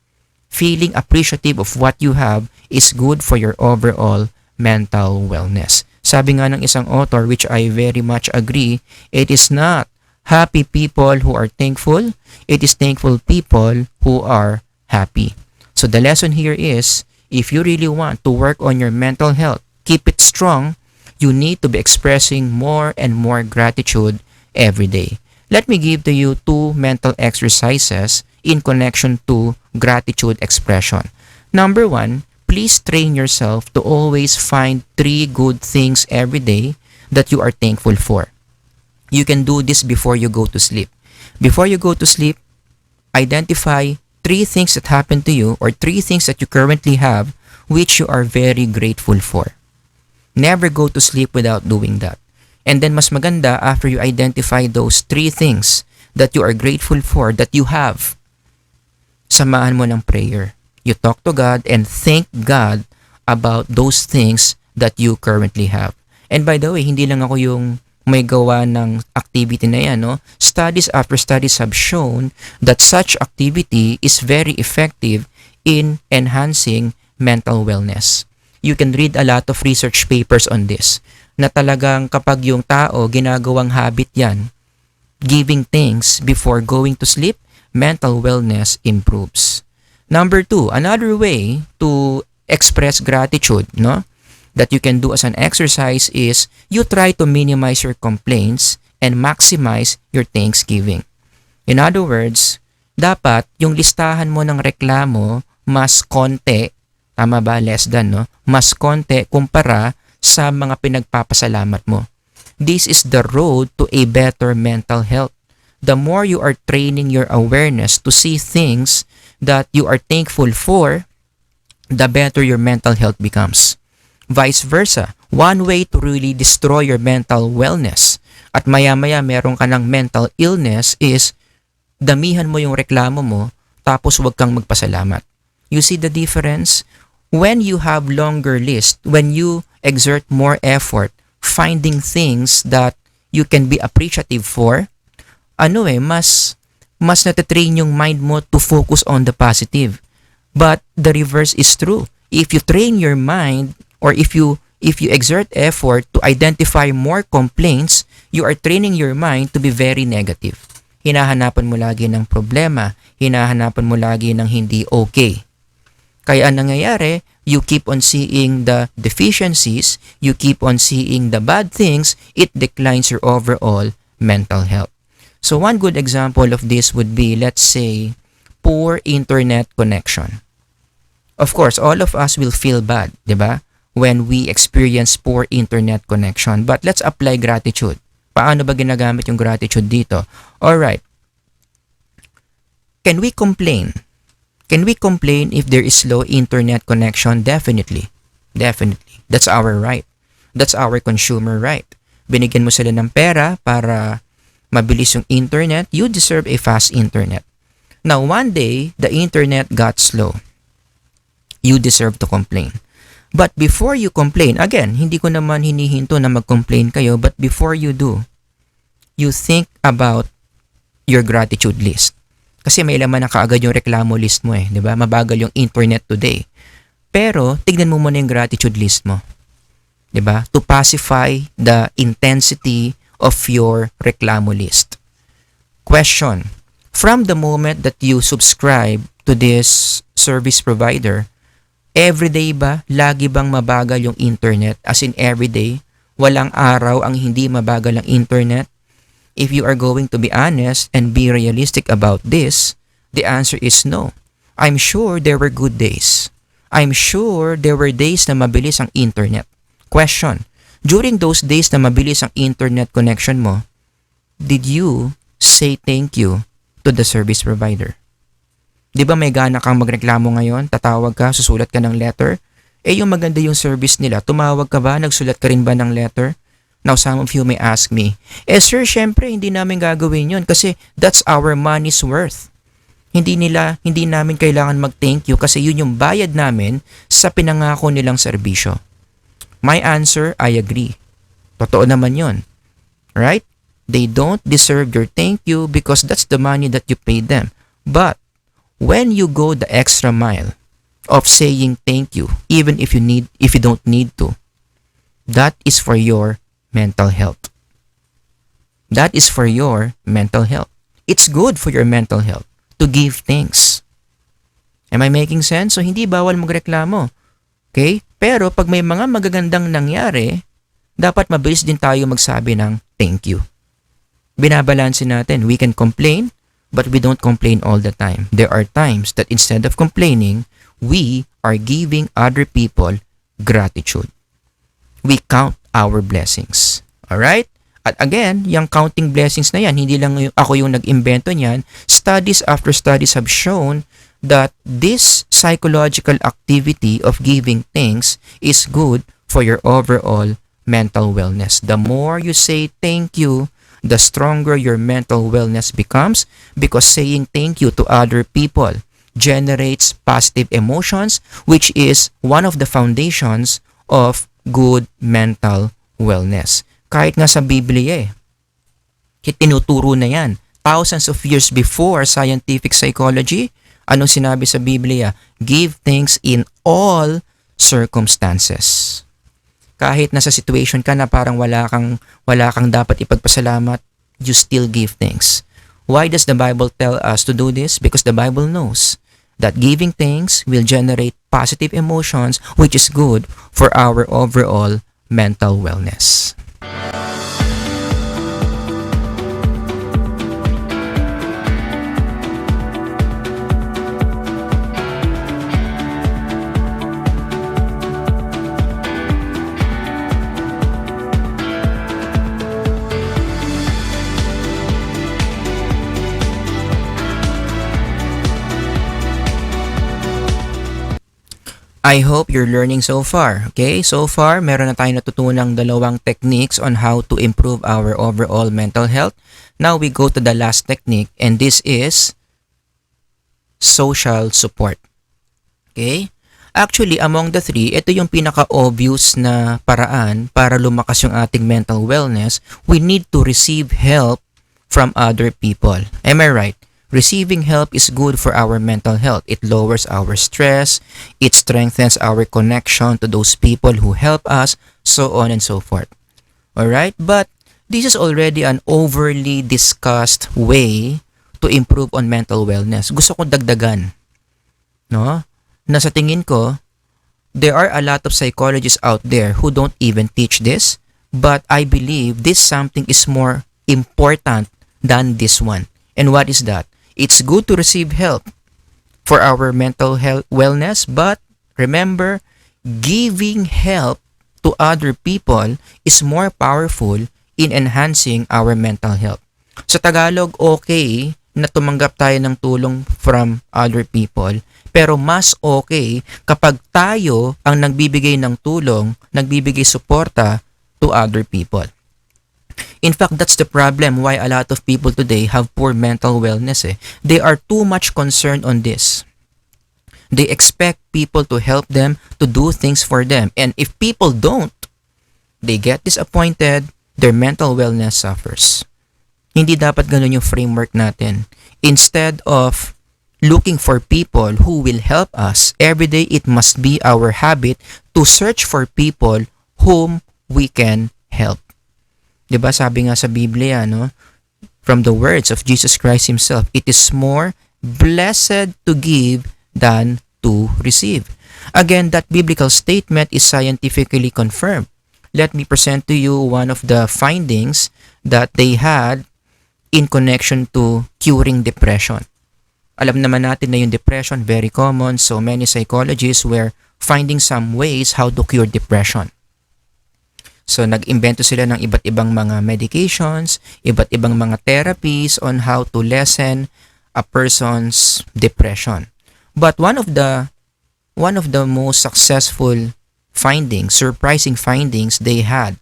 feeling appreciative of what you have is good for your overall mental wellness. Sabi nga ng isang author, which I very much agree, it is not happy people who are thankful, it is thankful people who are happy. So the lesson here is, if you really want to work on your mental health, keep it strong, you need to be expressing more and more gratitude every day. Let me give to you 2 mental exercises in connection to gratitude expression. Number 1, please train yourself to always find 3 good things every day that you are thankful for. You can do this before you go to sleep. Before you go to sleep, identify 3 things that happened to you or 3 things that you currently have which you are very grateful for. Never go to sleep without doing that. And then mas maganda after you identify those 3 things that you are grateful for that you have, samahan mo ng prayer. You talk to God and thank God about those things that you currently have. And by the way, hindi lang ako yung may gawa ng activity na yan, no? Studies after studies have shown that such activity is very effective in enhancing mental wellness. You can read a lot of research papers on this, na talagang kapag yung tao ginagawang habit yan, giving thanks before going to sleep, mental wellness improves. Number 2, another way to express gratitude, no, that you can do as an exercise is you try to minimize your complaints and maximize your thanksgiving. In other words, dapat yung listahan mo ng reklamo mas konti, tama ba, less than, no? Mas konti kumpara sa mga pinagpapasalamat mo. This is the road to a better mental health. The more you are training your awareness to see things that you are thankful for, the better your mental health becomes. Vice versa, one way to really destroy your mental wellness at maya-maya meron ka ng mental illness is damihan mo yung reklamo mo tapos huwag kang magpasalamat. You see the difference? When you have longer list, when you exert more effort finding things that you can be appreciative for, mas natitrain yung mind mo to focus on the positive. But the reverse is true. If you train your mind or if you exert effort to identify more complaints, you are training your mind to be very negative. Hinahanapan mo lagi ng problema, hinahanapan mo lagi ng hindi okay. Kaya ang nangyayari, you keep on seeing the deficiencies, you keep on seeing the bad things, it declines your overall mental health. So one good example of this would be, let's say, poor internet connection. Of course, all of us will feel bad, di ba? When we experience poor internet connection. But let's apply gratitude. Paano ba ginagamit yung gratitude dito? Alright. Can we complain? Can we complain if there is slow internet connection? Definitely. Definitely. That's our right. That's our consumer right. Binigyan mo sila ng pera para mabilis yung internet. You deserve a fast internet. Now, one day, the internet got slow. You deserve to complain. But before you complain, again, hindi ko naman hinihinto na mag-complain kayo, but before you do, you think about your gratitude list. Kasi may laman na kaagad yung reklamo list mo di ba? Mabagal yung internet today. Pero, tignan mo muna yung gratitude list mo. Di ba? To pacify the intensity of your reklamo list. Question. From the moment that you subscribe to this service provider, everyday ba, lagi bang mabagal yung internet? As in everyday, walang araw ang hindi mabagal ang internet? If you are going to be honest and be realistic about this, the answer is no. I'm sure there were good days. I'm sure there were days na mabilis ang internet. Question. During those days na mabilis ang internet connection mo, did you say thank you to the service provider? Di ba may gana kang magreklamo ngayon? Tatawag ka, susulat ka ng letter? Yung maganda yung service nila. Tumawag ka ba? Nagsulat ka rin ba ng letter? Now, some of you may ask me, sir, syempre, hindi namin gagawin yun kasi that's our money's worth. Hindi namin kailangan mag-thank you kasi yun yung bayad namin sa pinangako nilang serbisyo. My answer, I agree. Totoo naman yun. Right? They don't deserve your thank you because that's the money that you paid them. But when you go the extra mile of saying thank you, even if you don't need to, that is for your mental health. That is for your mental health. It's good for your mental health to give thanks. Am I making sense? So, hindi bawal magreklamo. Okay? Pero, pag may mga magagandang nangyari, dapat mabilis din tayo magsabi ng thank you. Binabalansin natin. We can complain, but we don't complain all the time. There are times that instead of complaining, we are giving other people gratitude. We count our blessings. Alright? At again, yung counting blessings na yan, hindi lang ako yung nag-imbento niyan. Studies after studies have shown that this psychological activity of giving thanks is good for your overall mental wellness. The more you say thank you, the stronger your mental wellness becomes because saying thank you to other people generates positive emotions, which is one of the foundations of good mental wellness. Kahit nga sa Biblia tinuturo na yan. Thousands of years before scientific psychology, anong sinabi sa Biblia? Give thanks in all circumstances. Kahit nasa situation ka na parang wala kang dapat ipagpasalamat, you still give thanks. Why does the Bible tell us to do this? Because the Bible knows that giving thanks will generate positive emotions, which is good for our overall mental wellness. I hope you're learning so far. Okay? So far, meron na tayong natutunang dalawang techniques on how to improve our overall mental health. Now we go to the last technique, and this is social support. Okay? Actually, among the three, ito yung pinaka-obvious na paraan para lumakas yung ating mental wellness. We need to receive help from other people. Am I right? Receiving help is good for our mental health. It lowers our stress, it strengthens our connection to those people who help us, so on and so forth. Alright? But this is already an overly discussed way to improve on mental wellness. Gusto ko dagdagan. No? Na sa tingin ko, there are a lot of psychologists out there who don't even teach this, but I believe this something is more important than this one. And what is that? It's good to receive help for our mental health wellness, but remember, giving help to other people is more powerful in enhancing our mental health. Sa Tagalog, okay na tumanggap tayo ng tulong from other people, pero mas okay kapag tayo ang nagbibigay ng tulong, nagbibigay suporta to other people. In fact, that's the problem why a lot of people today have poor mental wellness. They are too much concerned on this. They expect people to help them, to do things for them. And if people don't, they get disappointed, their mental wellness suffers. Hindi dapat ganun yung framework natin. Instead of looking for people who will help us, every day it must be our habit to search for people whom we can help. Diba sabi nga sa Biblia, no? From the words of Jesus Christ Himself, it is more blessed to give than to receive. Again, that biblical statement is scientifically confirmed. Let me present to you one of the findings that they had in connection to curing depression. Alam naman natin na yung depression, very common, so many psychologists were finding some ways how to cure depression. So, nag-imbento sila ng iba't ibang mga medications, iba't ibang mga therapies on how to lessen a person's depression. But one of the most successful findings, surprising findings they had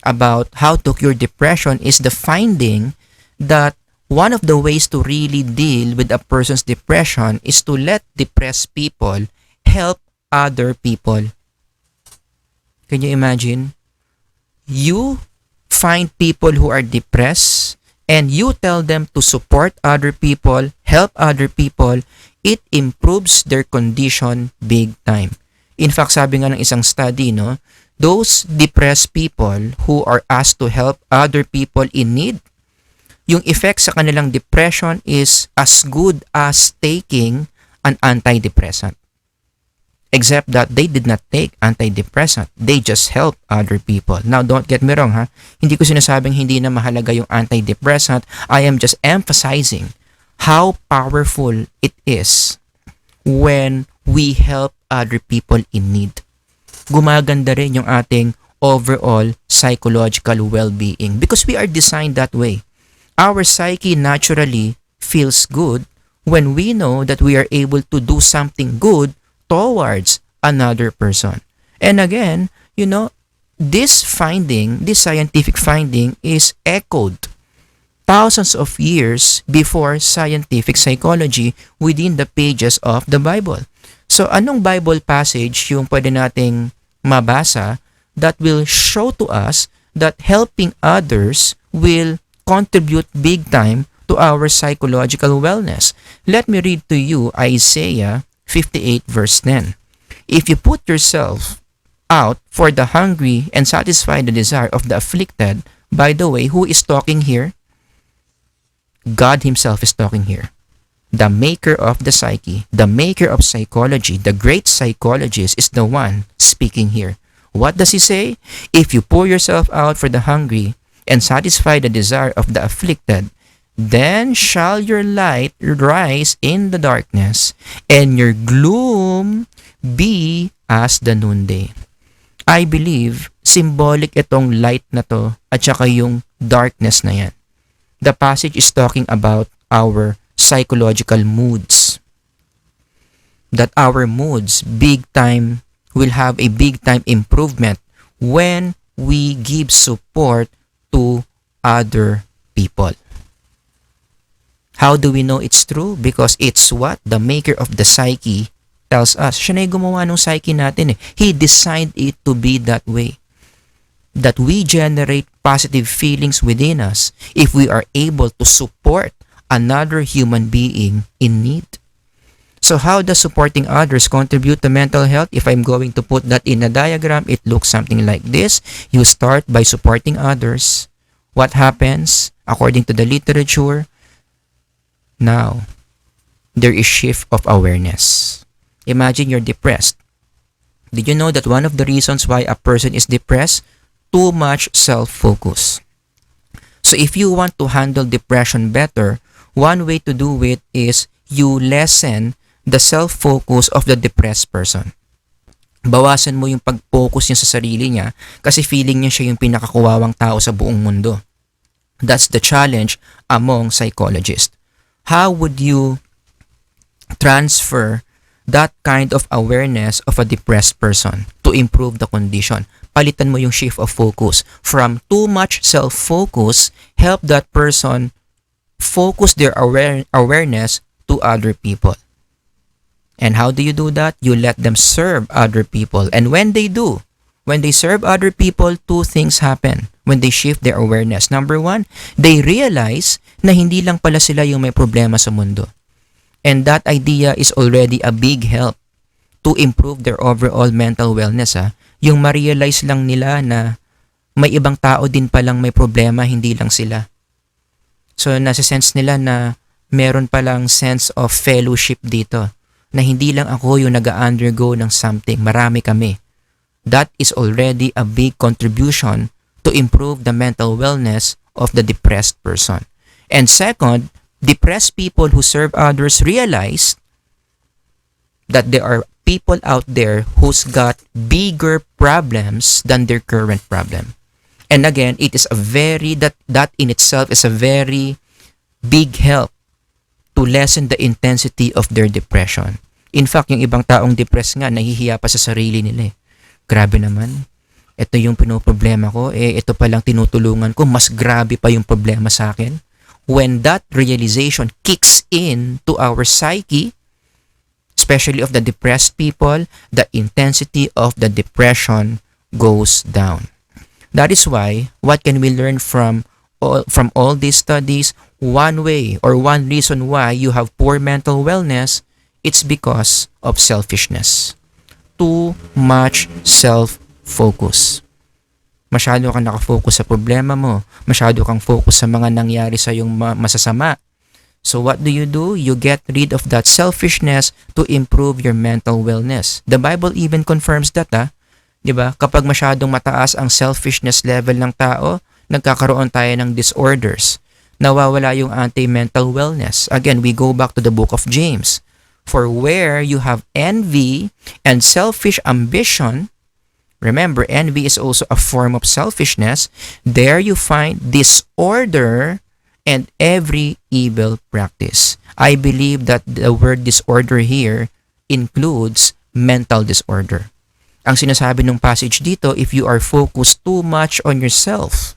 about how to cure depression is the finding that one of the ways to really deal with a person's depression is to let depressed people help other people. Can you imagine? You find people who are depressed and you tell them to support other people, help other people, it improves their condition big time. In fact, sabi nga ng isang study, no, those depressed people who are asked to help other people in need, yung effect sa kanilang depression is as good as taking an antidepressant. Except that they did not take antidepressant. They just help other people. Now, don't get me wrong, ha? Hindi ko sinasabing hindi na mahalaga yung antidepressant. I am just emphasizing how powerful it is when we help other people in need. Gumaganda rin yung ating overall psychological well-being because we are designed that way. Our psyche naturally feels good when we know that we are able to do something good towards another person. And again, this scientific finding is echoed thousands of years before scientific psychology within the pages of the Bible. So anong Bible passage yung pwede nating mabasa that will show to us that helping others will contribute big time to our psychological wellness? Let me read to you Isaiah 58 verse 10. If you put yourself out for the hungry and satisfy the desire of the afflicted, by the way, who is talking here? God himself is talking here. The maker of the psyche, the maker of psychology, the great psychologist is the one speaking here. What does he say? If you pour yourself out for the hungry and satisfy the desire of the afflicted, then shall your light rise in the darkness, and your gloom be as the noonday. I believe symbolic itong light na to at saka yung darkness na yan. The passage is talking about our psychological moods. That our moods will have a big time improvement when we give support to other people. How do we know it's true? Because it's what the maker of the psyche tells us. Siya na yung gumawa ng psyche natin eh. He designed it to be that way. That we generate positive feelings within us if we are able to support another human being in need. So how does supporting others contribute to mental health? If I'm going to put that in a diagram, it looks something like this. You start by supporting others. What happens? According to the literature, now, there is shift of awareness. Imagine you're depressed. Did you know that one of the reasons why a person is depressed? Too much self-focus. So if you want to handle depression better, one way to do it is you lessen the self-focus of the depressed person. Bawasan mo yung pag-focus niya sa sarili niya kasi feeling niya siya yung pinakakuwawang tao sa buong mundo. That's the challenge among psychologists. How would you transfer that kind of awareness of a depressed person to improve the condition? Palitan mo yung shift of focus. From too much self-focus, help that person focus their awareness to other people. And how do you do that? You let them serve other people. And when they do, when they serve other people, two things happen when they shift their awareness. Number one, they realize na hindi lang pala sila yung may problema sa mundo. And that idea is already a big help to improve their overall mental wellness. Yung ma-realize lang nila na may ibang tao din palang may problema, hindi lang sila. So nasa-sense nila na meron palang sense of fellowship dito. Na hindi lang ako yung nag-undergo ng something, marami kami. That is already a big contribution to improve the mental wellness of the depressed person. And second, depressed people who serve others realize that there are people out there who's got bigger problems than their current problem. And again, it is that in itself is a very big help to lessen the intensity of their depression. In fact, yung ibang taong depressed nga, nahihiya pa sa sarili nila eh. Grabe naman. ito yung pinoproblema ko, ito palang tinutulungan ko, mas grabe pa yung problema sa akin. When that realization kicks in to our psyche, especially of the depressed people, the intensity of the depression goes down. That is why, what can we learn from all these studies? One way or one reason why you have poor mental wellness, it's because of selfishness. Too much self-focus. Masyado kang nakafocus sa problema mo. Masyado kang focus sa mga nangyari sa yung masasama. So what do? You get rid of that selfishness to improve your mental wellness. The Bible even confirms that, diba? Kapag masyadong mataas ang selfishness level ng tao, nagkakaroon tayo ng disorders. Nawawala yung anti-mental wellness. Again, we go back to the book of James. For where you have envy and selfish ambition, remember, envy is also a form of selfishness, there you find disorder and every evil practice. I believe that the word disorder here includes mental disorder. Ang sinasabi ng passage dito, if you are focused too much on yourself,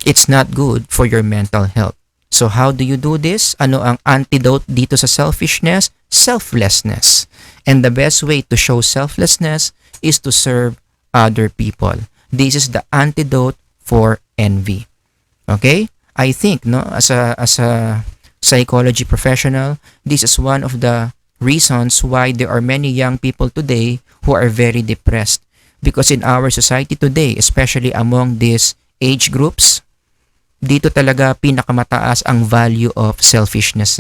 it's not good for your mental health. So how do you do this? Ano ang antidote dito sa selfishness? Selflessness. And the best way to show selflessness is to serve other people. This is the antidote for envy. Okay? I think, as a psychology professional, this is one of the reasons why there are many young people today who are very depressed. Because in our society today, especially among these age groups, dito talaga pinakamataas ang value of selfishness.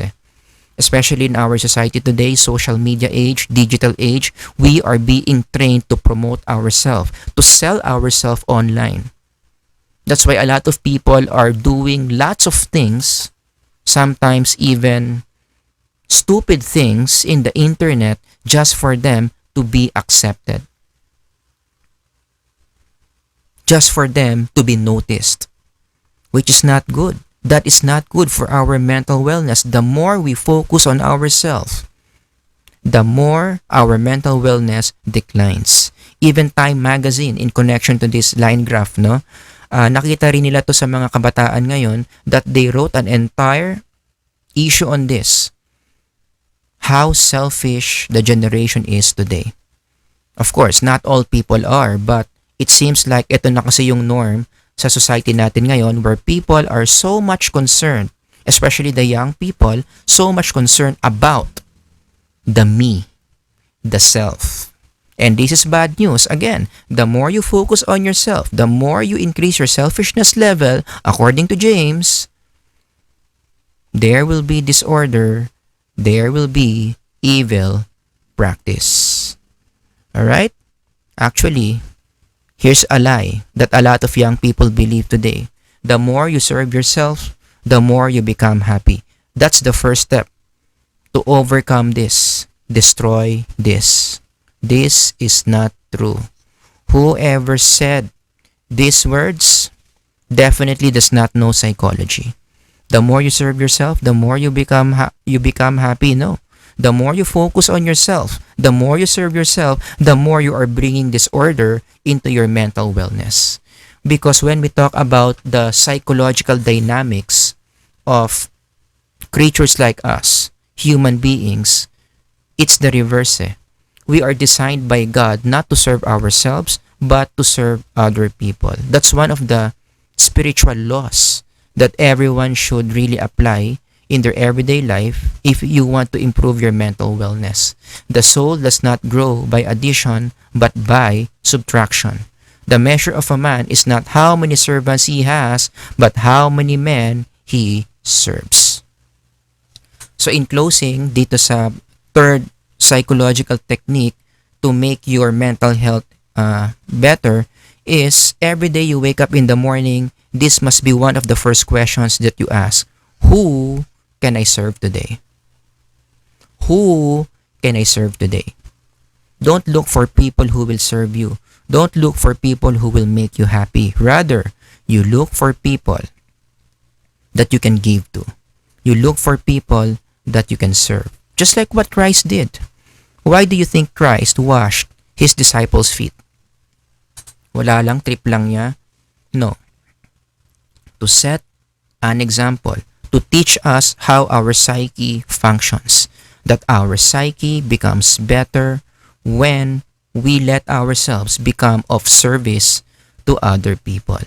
Especially in our society today, social media age, digital age, we are being trained to promote ourselves, to sell ourselves online. That's why a lot of people are doing lots of things, sometimes even stupid things in the internet just for them to be accepted. Just for them to be noticed. Which is not good. That is not good for our mental wellness. The more we focus on ourselves, the more our mental wellness declines. Even Time Magazine, in connection to this line graph, nakita rin nila to sa mga kabataan ngayon that they wrote an entire issue on this. How selfish the generation is today. Of course, not all people are, but it seems like ito na kasi yung norm sa society natin ngayon, where people are so much concerned, especially the young people, so much concerned about the me, the self. And this is bad news. Again, the more you focus on yourself, the more you increase your selfishness level, according to James, there will be disorder, there will be evil practice. Alright? Actually, here's a lie that a lot of young people believe today. The more you serve yourself, the more you become happy. That's the first step to overcome this. Destroy this. This is not true. Whoever said these words definitely does not know psychology. The more you serve yourself, the more you become happy. No. The more you focus on yourself, the more you serve yourself, the more you are bringing disorder into your mental wellness. Because when we talk about the psychological dynamics of creatures like us, human beings, it's the reverse. We are designed by God not to serve ourselves, but to serve other people. That's one of the spiritual laws that everyone should really apply in their everyday life if you want to improve your mental wellness. The soul does not grow by addition, but by subtraction. The measure of a man is not how many servants he has, but how many men he serves. So in closing, dito sa third psychological technique to make your mental health better is every day you wake up in the morning, this must be one of the first questions that you ask. Who can I serve today? Who can I serve today? Don't look for people who will serve you. Don't look for people who will make you happy. Rather, you look for people that you can give to. You look for people that you can serve. Just like what Christ did. Why do you think Christ washed his disciples' feet? Wala lang, trip lang niya. No. To set an example, to teach us how our psyche functions, that our psyche becomes better when we let ourselves become of service to other people.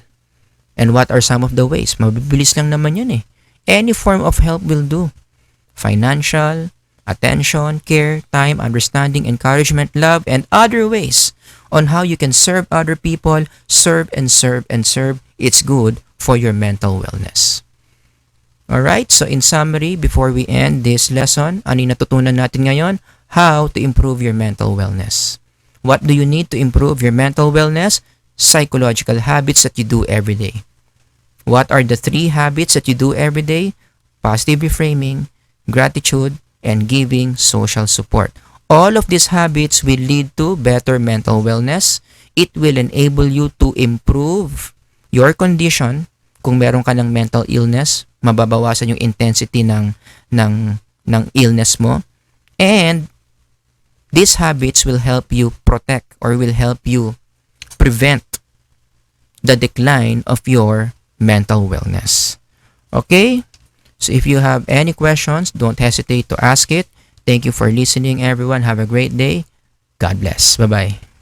And what are some of the ways? Mabibilis lang naman yun eh. Any form of help will do. Financial, attention, care, time, understanding, encouragement, love, and other ways on how you can serve other people. Serve and serve and serve. It's good for your mental wellness. Alright, so in summary, before we end this lesson, ano yung natutunan natin ngayon? How to improve your mental wellness. What do you need to improve your mental wellness? Psychological habits that you do every day. What are the 3 habits that you do every day? Positive reframing, gratitude, and giving social support. All of these habits will lead to better mental wellness. It will enable you to improve your condition. Kung meron ka ng mental illness, mababawasan yung intensity ng illness mo. And these habits will help you protect or will help you prevent the decline of your mental wellness. Okay? So if you have any questions, don't hesitate to ask it. Thank you for listening, everyone. Have a great day. God bless. Bye-bye.